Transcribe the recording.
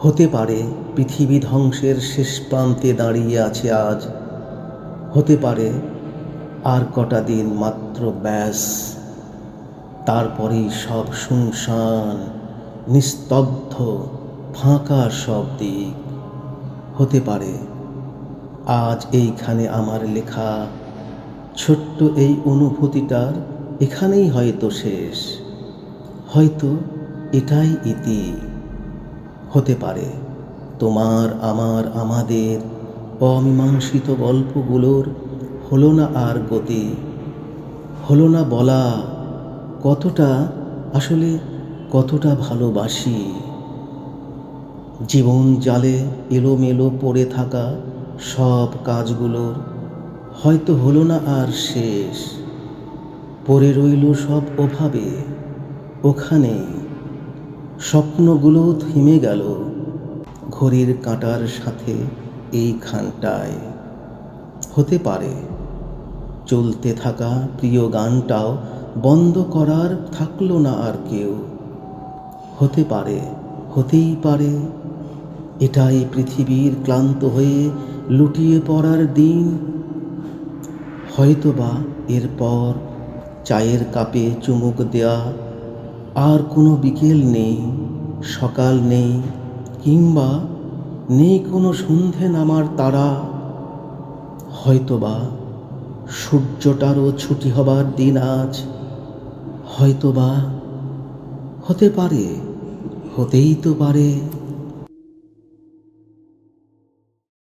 হতে পারে পৃথিবী ধ্বংসের শেষ প্রান্তে দাঁড়িয়ে আছে আজ। হতে পারে আর কটা দিন মাত্র, ব্যাস। তারপরেই সব শুনশান, নিস্তব্ধ, ফাঁকা সব দিক। হতে পারে আজ এইখানে আমার লেখা ছোট্ট এই অনুভূতিটার এখানেই হয়তো শেষ, হয়তো এটাই ইতি। হতে পারে তোমার, আমার, আমাদের অমীমাংসিত গল্পগুলোর হলো না আর গতি, হলো না বলা কতটা ভালোবাসি। জীবন জালে এলোমেলো পড়ে থাকা সব কাজগুলোর হয়তো হলো না আর শেষ, পড়ে রইল সব ওভাবে ওখানে। স্বপ্নগুলো থেমে গেল ঘড়ির কাঁটার সাথে এইখানটায়। হতে পারে চলতে থাকা প্রিয় গানটাও বন্ধ করার থাকলো না আর কেউ। হতে পারে, হতেই পারে এটাই পৃথিবীর ক্লান্ত হয়ে লুটিয়ে পড়ার দিন। হয়তোবা এরপর চায়ের কাপে চুমুক দেয়া আর কোনো বিকেল নেই, সকাল নেই, কিংবা নেই কোনো সন্ধে নামার তারা। হয়তোবা সূর্যটারও ছুটি হবার দিন আজ। হয়তোবা, হতে পারে, হতেই তো পারে।